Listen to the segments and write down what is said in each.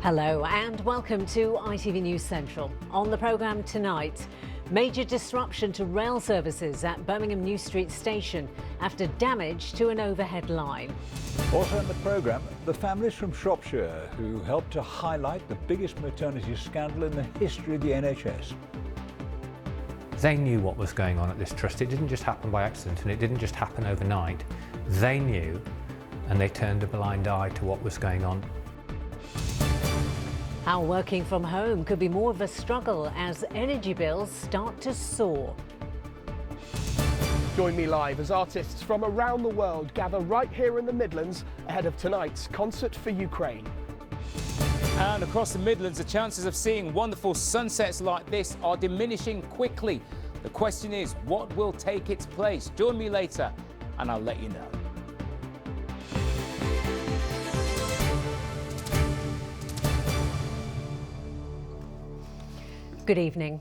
Hello and welcome to ITV News Central. On the programme tonight, major disruption to rail services at Birmingham New Street Station after damage to an overhead line. Also in the programme, the families from Shropshire who helped to highlight the biggest maternity scandal in the history of the NHS. They knew what was going on at this trust. It didn't just happen by accident and it didn't just happen overnight. They knew and they turned a blind eye to what was going on. How working from home could be more of a struggle as energy bills start to soar. Join me live as artists from around the world gather right here in the Midlands ahead of tonight's Concert for Ukraine. And across the Midlands, the chances of seeing wonderful sunsets like this are diminishing quickly. The question is, what will take its place? Join me later and I'll let you know. Good evening.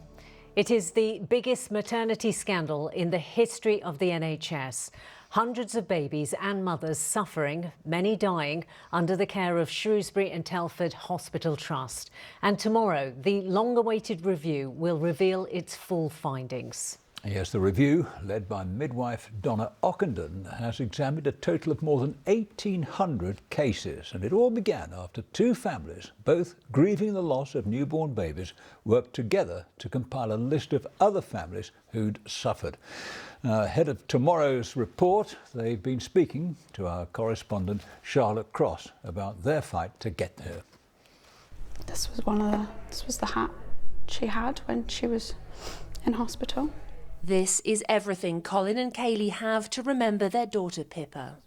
It is the biggest maternity scandal in the history of the NHS. Hundreds of babies and mothers suffering, many dying, under the care of Shrewsbury and Telford Hospital Trust. And tomorrow, the long-awaited review will reveal its full findings. Yes, the review, led by midwife Donna Ockenden, has examined a total of more than 1,800 cases. And it all began after two families, both grieving the loss of newborn babies, worked together to compile a list of other families who'd suffered. Ahead of tomorrow's report, they've been speaking to our correspondent Charlotte Cross about their fight to get there. This was the hat she had when she was in hospital. This is everything Colin and Kaylee have to remember their daughter Pippa.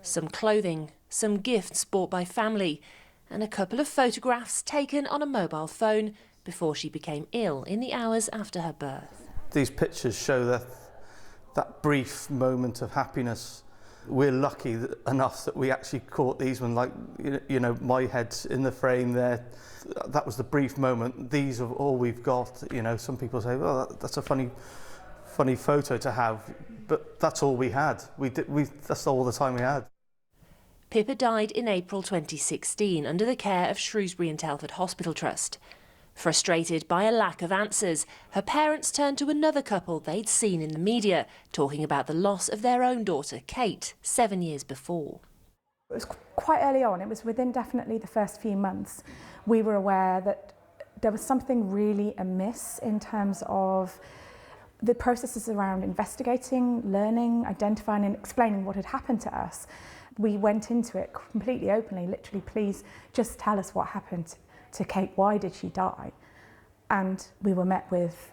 Some clothing, some gifts bought by family, and a couple of photographs taken on a mobile phone before she became ill in the hours after her birth. These pictures show that brief moment of happiness. We're lucky enough that we actually caught these when, like, you know, my head's in the frame there. That was the brief moment. These are all we've got. You know, some people say, well, that's a funny photo to have, but that's all we had. That's all the time we had. Pippa died in April 2016 under the care of Shrewsbury and Telford Hospital Trust. Frustrated by a lack of answers, her parents turned to another couple they'd seen in the media, talking about the loss of their own daughter, Kate, 7 years before. It was quite early on. It was within definitely the first few months. We were aware that there was something really amiss in terms of the processes around investigating, learning, identifying and explaining what had happened to us. We went into it completely openly, literally, please just tell us what happened to Kate, why did she die? And we were met with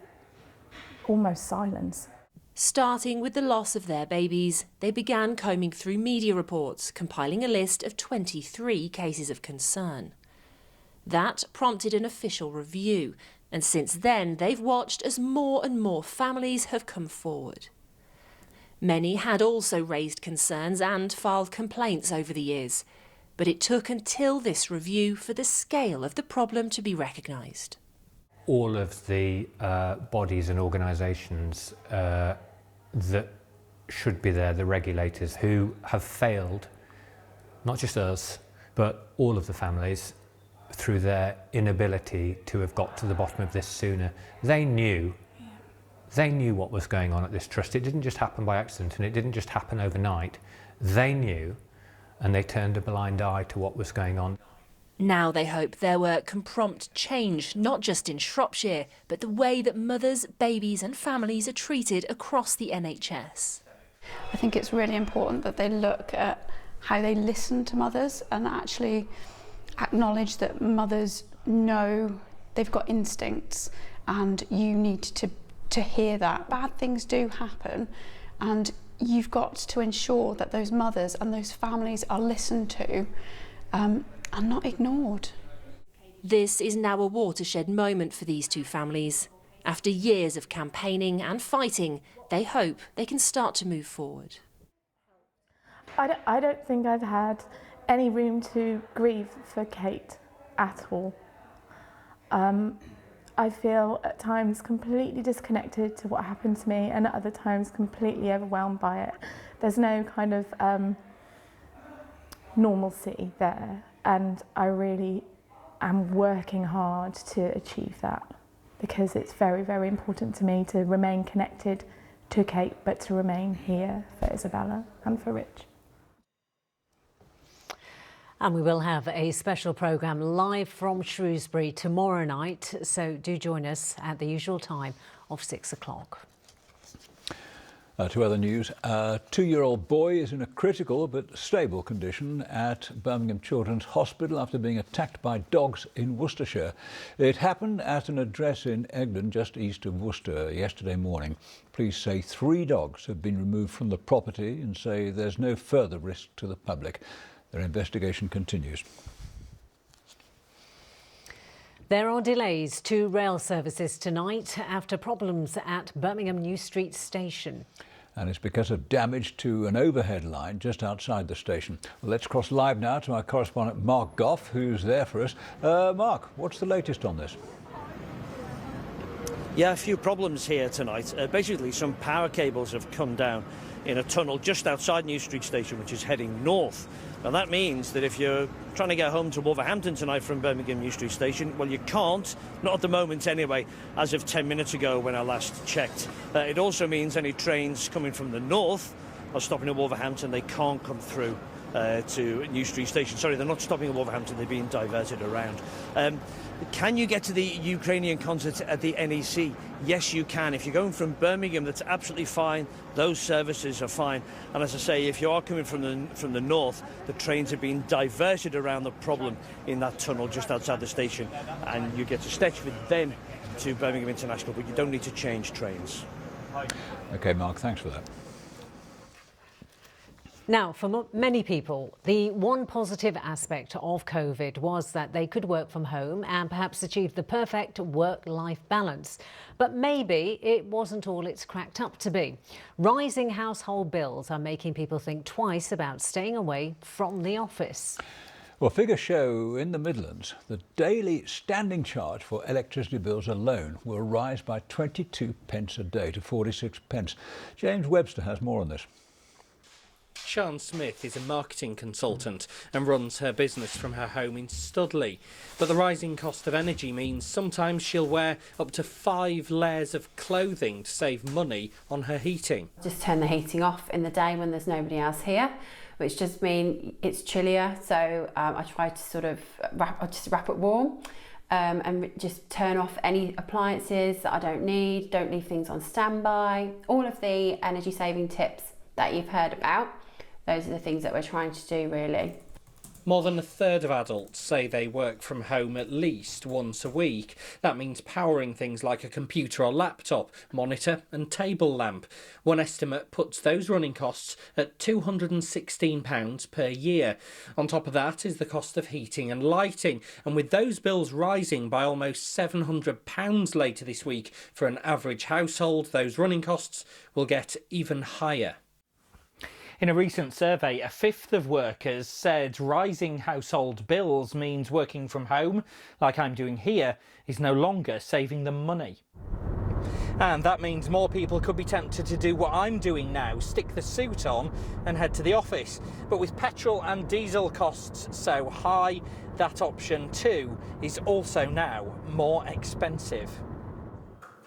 almost silence. Starting with the loss of their babies, they began combing through media reports, compiling a list of 23 cases of concern. That prompted an official review, and since then they've watched as more and more families have come forward. Many had also raised concerns and filed complaints over the years, but it took until this review for the scale of the problem to be recognised. All of the bodies and organisations that should be there, the regulators who have failed, not just us, but all of the families, through their inability to have got to the bottom of this sooner. They knew what was going on at this trust. It didn't just happen by accident and it didn't just happen overnight. They knew and they turned a blind eye to what was going on. Now they hope their work can prompt change, not just in Shropshire, but the way that mothers, babies and families are treated across the NHS. I think it's really important that they look at how they listen to mothers and actually acknowledge that mothers know they've got instincts and you need to hear that. Bad things do happen and you've got to ensure that those mothers and those families are listened to and not ignored. This is now a watershed moment for these two families. After years of campaigning and fighting, they hope they can start to move forward. I don't think I've had any room to grieve for Kate at all. I feel at times completely disconnected to what happened to me and at other times completely overwhelmed by it. There's no kind of normalcy there, and I really am working hard to achieve that, because it's very, very important to me to remain connected to Kate, but to remain here for Isabella and for Rich. And we will have a special programme live from Shrewsbury tomorrow night, so do join us at the usual time of 6 o'clock. To other news, a 2-year-old boy is in a critical but stable condition at Birmingham Children's Hospital after being attacked by dogs in Worcestershire. It happened at an address in Egdon, just east of Worcester, yesterday morning. Police say 3 dogs have been removed from the property and say there's no further risk to the public. Their investigation continues. There are delays to rail services tonight after problems at Birmingham New Street Station. And it's because of damage to an overhead line just outside the station. Well, let's cross live now to our correspondent Mark Goff, who's there for us. Mark, what's the latest on this? Yeah, a few problems here tonight. Basically, some power cables have come down in a tunnel just outside New Street Station, which is heading north. Now, that means that if you're trying to get home to Wolverhampton tonight from Birmingham New Street Station, well, you can't, not at the moment anyway, as of 10 minutes ago when I last checked. It also means any trains coming from the north are stopping at Wolverhampton. They can't come through to New Street Station. Sorry, they're not stopping at Wolverhampton, they're being diverted around. Can you get to the Ukrainian concert at the NEC? Yes, you can. If you're going from Birmingham, that's absolutely fine. Those services are fine. And as I say, if you are coming from the north, the trains are being diverted around the problem in that tunnel just outside the station. And you get to Stetchford, then to Birmingham International, but you don't need to change trains. OK, Mark, thanks for that. Now, for many people, the one positive aspect of COVID was that they could work from home and perhaps achieve the perfect work-life balance. But maybe it wasn't all it's cracked up to be. Rising household bills are making people think twice about staying away from the office. Well, figures show in the Midlands the daily standing charge for electricity bills alone will rise by 22 pence a day to 46 pence. James Webster has more on this. Sian Smith is a marketing consultant and runs her business from her home in Studley. But the rising cost of energy means sometimes she'll wear up to 5 layers of clothing to save money on her heating. Just turn the heating off in the day when there's nobody else here, which does mean it's chillier. So I try to sort of wrap it warm and just turn off any appliances that I don't need, don't leave things on standby. All of the energy saving tips that you've heard about. Those are the things that we're trying to do, really. More than a third of adults say they work from home at least once a week. That means powering things like a computer or laptop, monitor and table lamp. One estimate puts those running costs at £216 per year. On top of that is the cost of heating and lighting. And with those bills rising by almost £700 later this week for an average household, those running costs will get even higher. In a recent survey, a fifth of workers said rising household bills means working from home, like I'm doing here, is no longer saving them money. And that means more people could be tempted to do what I'm doing now, stick the suit on and head to the office. But with petrol and diesel costs so high, that option too is also now more expensive.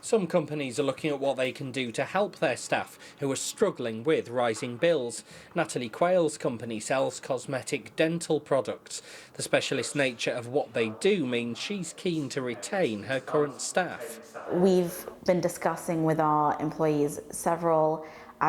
Some companies are looking at what they can do to help their staff who are struggling with rising bills. Natalie Quayle's company sells cosmetic dental products. The specialist nature of what they do means she's keen to retain her current staff. We've been discussing with our employees several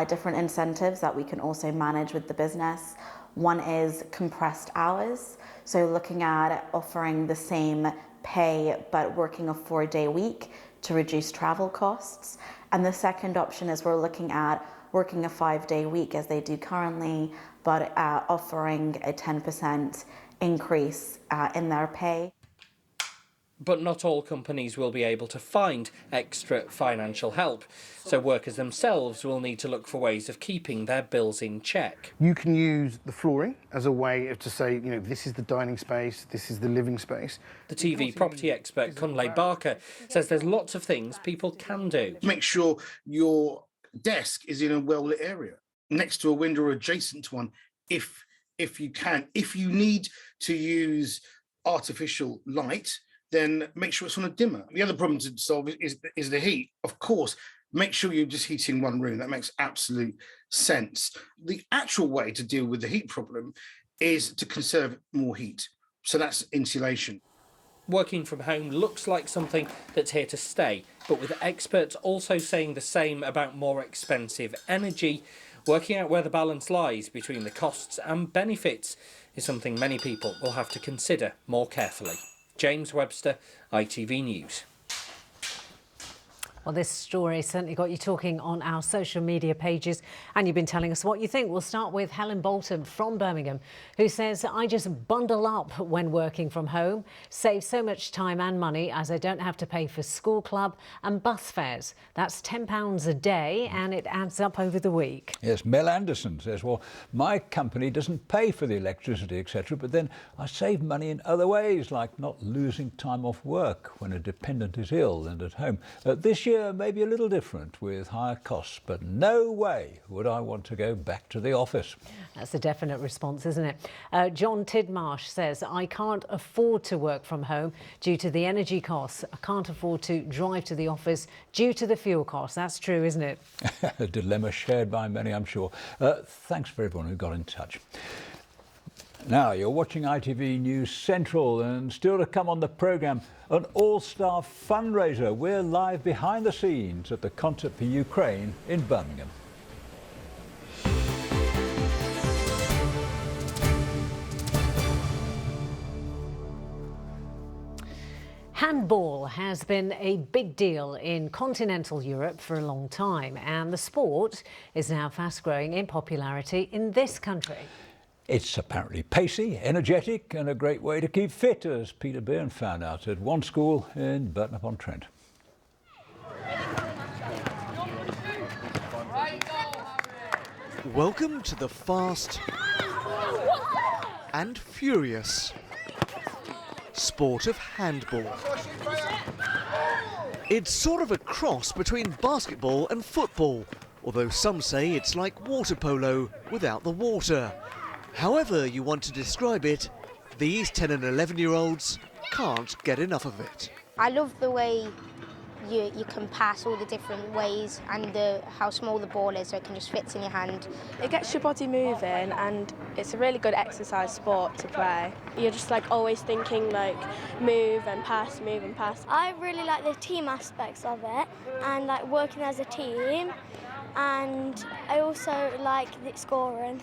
different incentives that we can also manage with the business. One is compressed hours, so looking at offering the same pay but working a 4-day week to reduce travel costs. And the second option is we're looking at working a 5-day week as they do currently, but offering a 10% increase in their pay. But not all companies will be able to find extra financial help, so workers themselves will need to look for ways of keeping their bills in check. You can use the flooring as a way of to say, you know, this is the dining space, this is the living space. The TV property expert Kunle Barker says there's lots of things people can do. Make sure your desk is in a well-lit area, next to a window or adjacent to one, if you can. If you need to use artificial light, then make sure it's on a dimmer. The other problem to solve is the heat. Of course, make sure you're just heating one room. That makes absolute sense. The actual way to deal with the heat problem is to conserve more heat. So that's insulation. Working from home looks like something that's here to stay, but with experts also saying the same about more expensive energy, working out where the balance lies between the costs and benefits is something many people will have to consider more carefully. James Webster, ITV News. Well, this story certainly got you talking on our social media pages, and you've been telling us what you think. We'll start with Helen Bolton from Birmingham, who says, I just bundle up when working from home, save so much time and money as I don't have to pay for school club and bus fares. That's £10 a day, and it adds up over the week. Yes, Mel Anderson says, well, my company doesn't pay for the electricity, etc., but then I save money in other ways, like not losing time off work when a dependent is ill and at home. This year may be a little different with higher costs, but no way would I want to go back to the office. That's a definite response, isn't it? John Tidmarsh says, I can't afford to work from home due to the energy costs. I can't afford to drive to the office due to the fuel costs. That's true, isn't it? A dilemma shared by many, I'm sure. Thanks for everyone who got in touch. Now, you're watching ITV News Central, and still to come on the programme, an all-star fundraiser. We're live behind the scenes at the Concert for Ukraine in Birmingham. Handball has been a big deal in continental Europe for a long time, and the sport is now fast growing in popularity in this country. It's apparently pacey, energetic and a great way to keep fit, as Peter Byrne found out at one school in Burton-upon-Trent. Welcome to the fast and furious sport of handball. It's sort of a cross between basketball and football, although some say it's like water polo without the water. However you want to describe it, these 10 and 11-year-olds can't get enough of it. I love the way you can pass all the different ways and how small the ball is so it can just fit in your hand. It gets your body moving and it's a really good exercise sport to play. You're just like always thinking like move and pass, move and pass. I really like the team aspects of it and like working as a team, and I also like the scoring.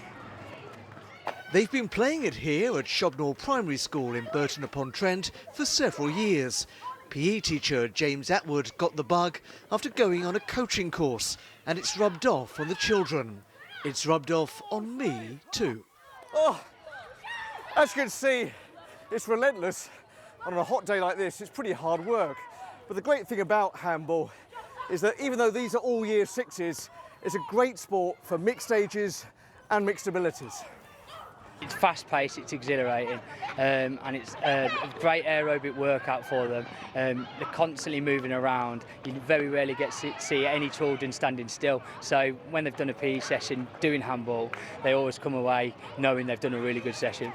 They've been playing it here at Shobnall Primary School in Burton-upon-Trent for several years. PE teacher James Atwood got the bug after going on a coaching course, and it's rubbed off on the children. It's rubbed off on me too. Oh, as you can see, it's relentless. And on a hot day like this, it's pretty hard work. But the great thing about handball is that even though these are all year sixes, it's a great sport for mixed ages and mixed abilities. It's fast-paced, it's exhilarating, and it's a great aerobic workout for them. They're constantly moving around. You very rarely get to see any children standing still. So when they've done a PE session doing handball, they always come away knowing they've done a really good session.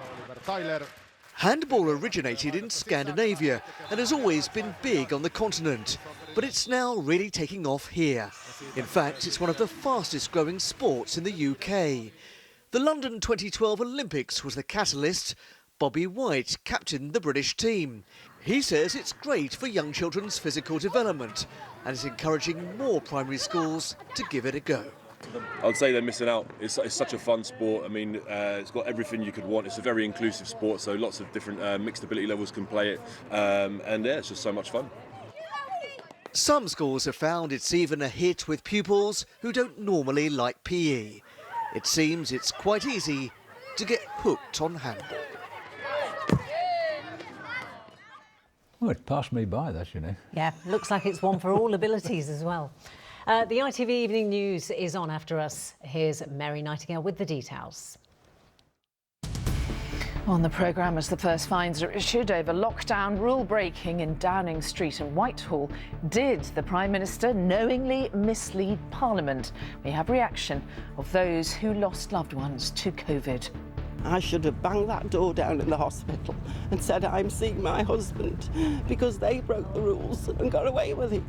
Handball originated in Scandinavia and has always been big on the continent, but it's now really taking off here. In fact, it's one of the fastest growing sports in the UK. The London 2012 Olympics was the catalyst. Bobby White captained the British team. He says it's great for young children's physical development and is encouraging more primary schools to give it a go. I'd say they're missing out. It's such a fun sport. I mean, it's got everything you could want. It's a very inclusive sport, so lots of different mixed ability levels can play it. And yeah, it's just so much fun. Some schools have found it's even a hit with pupils who don't normally like PE. It seems it's quite easy to get hooked on handball. Oh, it passed me by, that, you know. Yeah, looks like it's one for all abilities as well. The ITV Evening News is on after us. Here's Mary Nightingale with the details. On the programme, as the first fines are issued over lockdown rule breaking in Downing Street and Whitehall, did the Prime Minister knowingly mislead Parliament? We have reaction of those who lost loved ones to COVID. I should have banged that door down in the hospital and said I'm seeing my husband because they broke the rules and got away with it.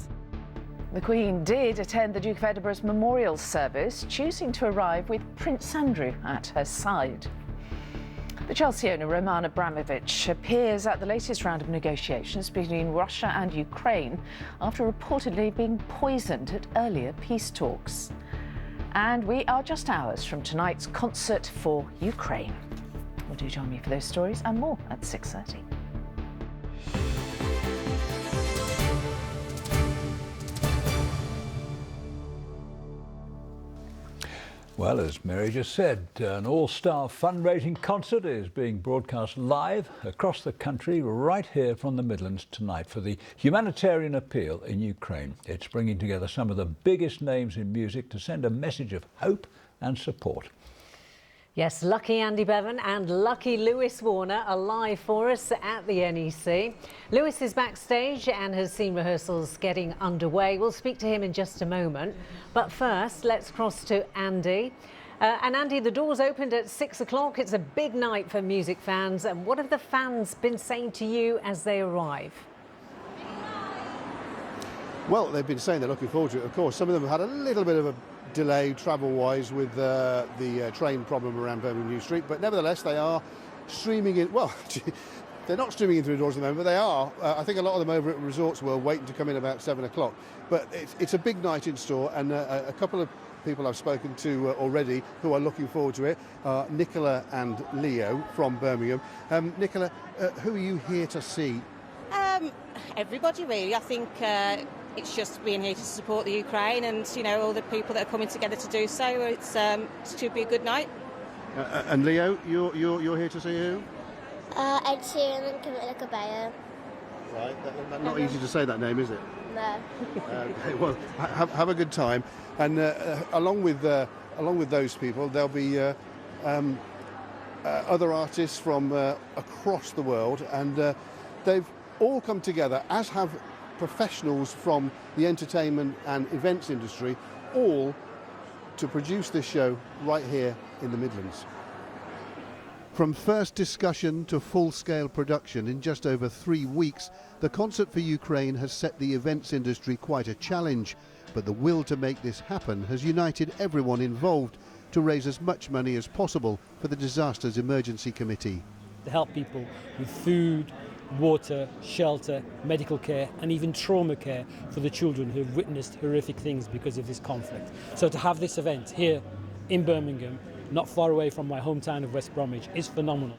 The Queen did attend the Duke of Edinburgh's memorial service, choosing to arrive with Prince Andrew at her side. The Chelsea owner Roman Abramovich appears at the latest round of negotiations between Russia and Ukraine after reportedly being poisoned at earlier peace talks. And we are just hours from tonight's concert for Ukraine. Well, do join me for those stories and more at 6:30. Well, as Mary just said, an all-star fundraising concert is being broadcast live across the country right here from the Midlands tonight for the humanitarian appeal in Ukraine. It's bringing together some of the biggest names in music to send a message of hope and support. Yes, lucky Andy Bevan and lucky Lewis Warner are live for us at the NEC. Lewis is backstage and has seen rehearsals getting underway. We'll speak to him in just a moment. But first, let's cross to Andy. And Andy, the doors opened at 6 o'clock. It's a big night for music fans. And what have the fans been saying to you as they arrive? Well, they've been saying they're looking forward to it, of course. Some of them had a little bit of a delay travel-wise with the train problem around Birmingham New Street, but nevertheless they are streaming in. Well, they're not streaming in through the doors at the moment, but they are. I think a lot of them over at Resorts World waiting to come in about 7 o'clock. But it's a big night in store, and a couple of people I've spoken to already who are looking forward to it are Nicola and Leo from Birmingham. Nicola, who are you here to see? Everybody really. I think it's just being here to support the Ukraine and, you know, all the people that are coming together to do so. It should be a good night. And Leo, you're here to see who? Ed Sheeran and Camila Cabello. Right, that's not easy to say that name, is it? No. Well, have a good time. And along with those people, there'll be other artists from across the world, and they've all come together, as have professionals from the entertainment and events industry, all to produce this show right here in the Midlands. From first discussion to full-scale production in just over 3 weeks, the Concert for Ukraine has set the events industry quite a challenge, but the will to make this happen has united everyone involved to raise as much money as possible for the Disasters Emergency Committee. To help people with food, water, shelter, medical care and even trauma care for the children who have witnessed horrific things because of this conflict. So to have this event here in Birmingham, not far away from my hometown of West Bromwich, is phenomenal.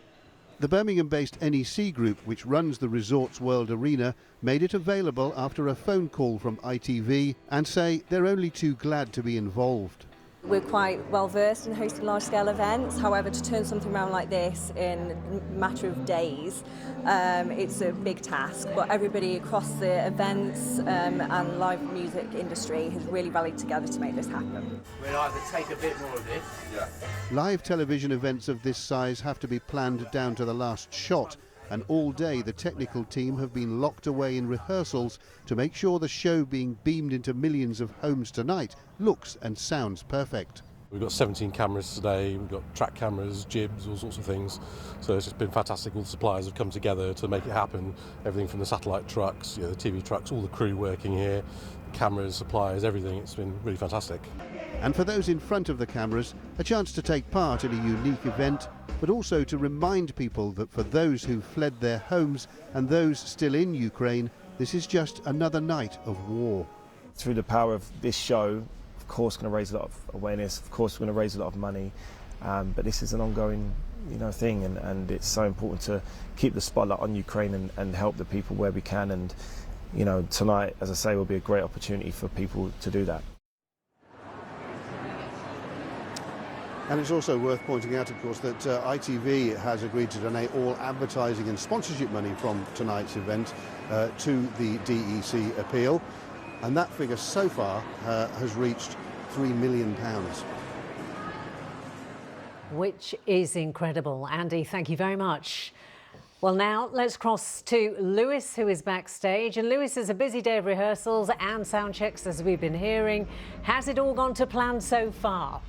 The Birmingham-based NEC Group, which runs the Resorts World Arena, made it available after a phone call from ITV and say they're only too glad to be involved. We're quite well versed in hosting large-scale events. However, to turn something around like this in a matter of days, it's a big task. But everybody across the events and live music industry has really rallied together to make this happen. We'll either take a bit more of this. Yeah. Live television events of this size have to be planned down to the last shot, and all day the technical team have been locked away in rehearsals to make sure the show being beamed into millions of homes tonight looks and sounds perfect. We've got 17 cameras today, we've got track cameras, jibs, all sorts of things. So it's just been fantastic. All the suppliers have come together to make it happen. Everything from the satellite trucks, the TV trucks, all the crew working here, cameras, suppliers, everything. It's been really fantastic. And for those in front of the cameras, a chance to take part in a unique event, but also to remind people that for those who fled their homes and those still in Ukraine, this is just another night of war. Through the power of this show, of course, going to raise a lot of awareness. Of course, we're going to raise a lot of money, but this is an ongoing, thing, and it's so important to keep the spotlight on Ukraine and help the people where we can. And tonight, as I say, will be a great opportunity for people to do that. And it's also worth pointing out, of course, that ITV has agreed to donate all advertising and sponsorship money from tonight's event to the DEC appeal. And that figure so far has reached £3 million. Which is incredible. Andy, thank you very much. Well, now let's cross to Lewis, who is backstage. And Lewis, is a busy day of rehearsals and sound checks, as we've been hearing. Has it all gone to plan so far?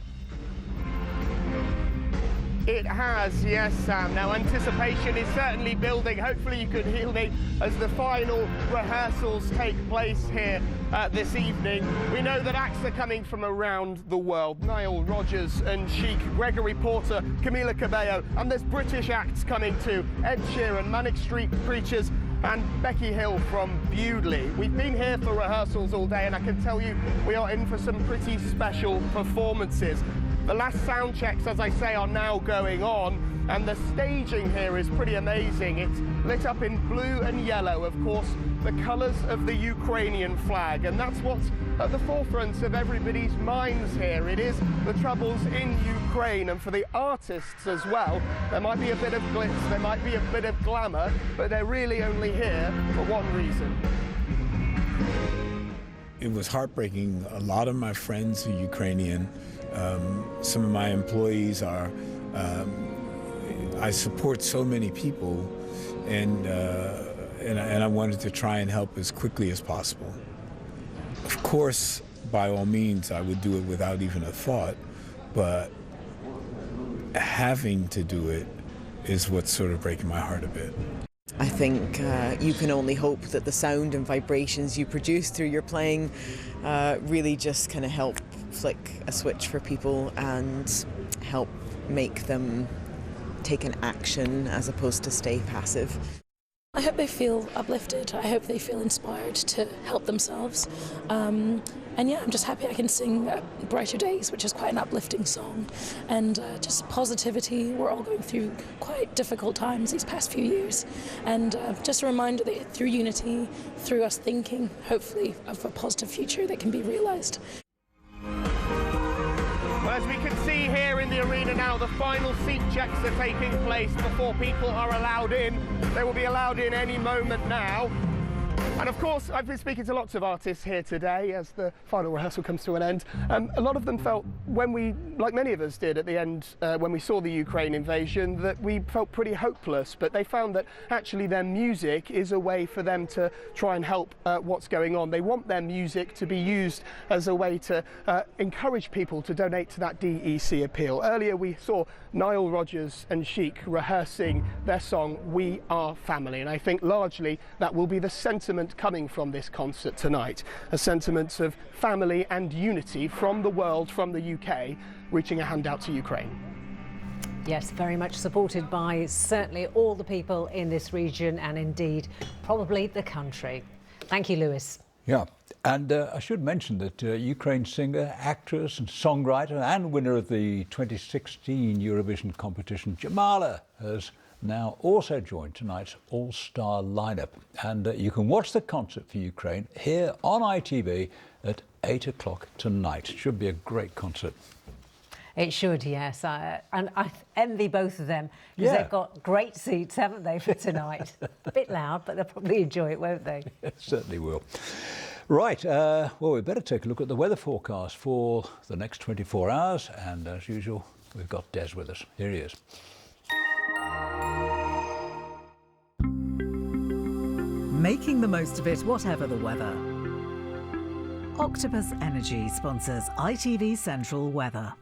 It has, yes, Sam. Now, anticipation is certainly building. Hopefully you can hear me as the final rehearsals take place here this evening. We know that acts are coming from around the world. Nile Rodgers and Chic, Gregory Porter, Camila Cabello, and there's British acts coming too. Ed Sheeran, Manic Street Preachers, and Becky Hill from Bewdley. We've been here for rehearsals all day, and I can tell you we are in for some pretty special performances. The last sound checks, as I say, are now going on, and the staging here is pretty amazing. It's lit up in blue and yellow, of course, the colours of the Ukrainian flag, and that's what's at the forefront of everybody's minds here. It is the troubles in Ukraine, and for the artists as well, there might be a bit of glitz, there might be a bit of glamour, but they're really only here for one reason. It was heartbreaking. A lot of my friends are Ukrainian. Some of my employees are, I support so many people, and I wanted to try and help as quickly as possible. Of course, by all means, I would do it without even a thought, but having to do it is what's sort of breaking my heart a bit. I think you can only hope that the sound and vibrations you produce through your playing really just kind of help flick a switch for people and help make them take an action as opposed to stay passive. I hope they feel uplifted. I hope they feel inspired to help themselves. And yeah, I'm just happy I can sing Brighter Days, which is quite an uplifting song. And just positivity. We're all going through quite difficult times these past few years. And just a reminder that through unity, through us thinking, hopefully, of a positive future that can be realised. Well, as we can see here in the arena now, the final seat checks are taking place before people are allowed in. They will be allowed in any moment now. And of course, I've been speaking to lots of artists here today as the final rehearsal comes to an end. A lot of them felt, when we, like many of us did at the end, when we saw the Ukraine invasion, that we felt pretty hopeless. But they found that actually their music is a way for them to try and help what's going on. They want their music to be used as a way to encourage people to donate to that DEC appeal. Earlier we saw Nile Rodgers and Chic rehearsing their song We Are Family, and I think largely that will be the sentiment coming from this concert tonight, a sentiment of family and unity from the world, from the UK, reaching a hand out to Ukraine. Yes, very much supported by certainly all the people in this region and indeed probably the country. Thank you, Lewis. Yeah, and I should mention that Ukraine singer, actress and songwriter and winner of the 2016 Eurovision competition, Jamala, has now also joined tonight's all-star lineup. And you can watch the concert for Ukraine here on ITV at 8 o'clock tonight. Should be a great concert. It should, yes. And I envy both of them because they've got great seats, haven't they, for tonight? A bit loud, but they'll probably enjoy it, won't they? Certainly will. Right, well, we better take a look at the weather forecast for the next 24 hours. And as usual, we've got Des with us. Here he is. Making the most of it, whatever the weather. Octopus Energy sponsors ITV Central Weather.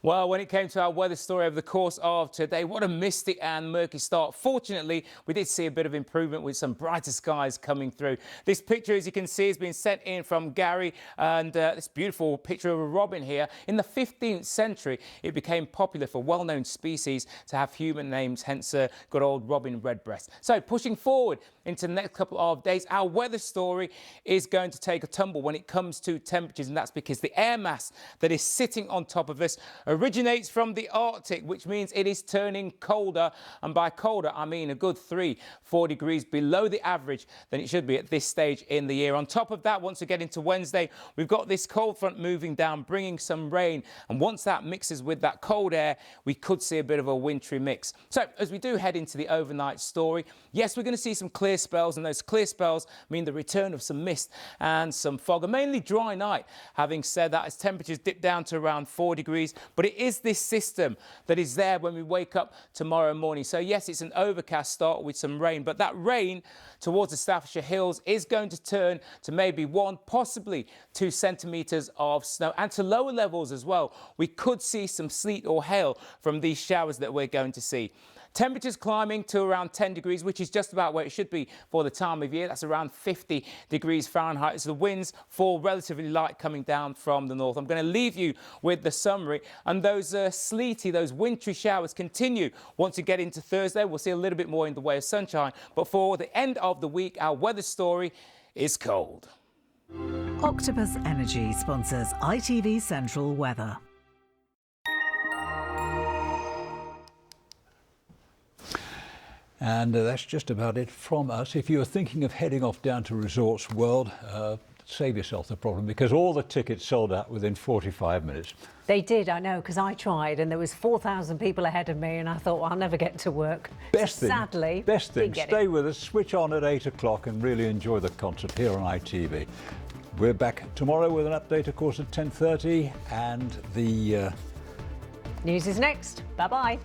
Well, when it came to our weather story over the course of today, what a misty and murky start. Fortunately, we did see a bit of improvement with some brighter skies coming through. This picture, as you can see, has been sent in from Gary, and this beautiful picture of a robin here. In the 15th century, it became popular for well-known species to have human names, hence good old robin redbreast. So pushing forward into the next couple of days, our weather story is going to take a tumble when it comes to temperatures, and that's because the air mass that is sitting on top of us originates from the Arctic, which means it is turning colder, and by colder I mean a good 3-4 degrees below the average than it should be at this stage in the year. On top of that, once we get into Wednesday, we've got this cold front moving down, bringing some rain, and once that mixes with that cold air, we could see a bit of a wintry mix. So as we do head into the overnight story, yes, we're going to see some clear spells, and those clear spells mean the return of some mist and some fog, a mainly dry night. Having said that, as temperatures dip down to around 4 degrees, but but it is this system that is there when we wake up tomorrow morning. So yes, it's an overcast start with some rain, but that rain towards the Staffordshire Hills is going to turn to maybe 1, possibly 2 centimetres of snow, and to lower levels as well. We could see some sleet or hail from these showers that we're going to see. Temperatures climbing to around 10 degrees, which is just about where it should be for the time of year. That's around 50 degrees Fahrenheit. So the winds fall relatively light coming down from the north. I'm going to leave you with the summary. And those sleety, those wintry showers continue once you get into Thursday. We'll see a little bit more in the way of sunshine. But for the end of the week, our weather story is cold. Octopus Energy sponsors ITV Central Weather. And that's just about it from us. If you're thinking of heading off down to Resorts World, save yourself the problem, because all the tickets sold out within 45 minutes. They did, I know, because I tried and there was 4,000 people ahead of me and I thought, well, I'll never get to work. Best thing, stay with us, switch on at 8 o'clock and really enjoy the concert here on ITV. We're back tomorrow with an update, of course, at 10:30, and the news is next. Bye-bye.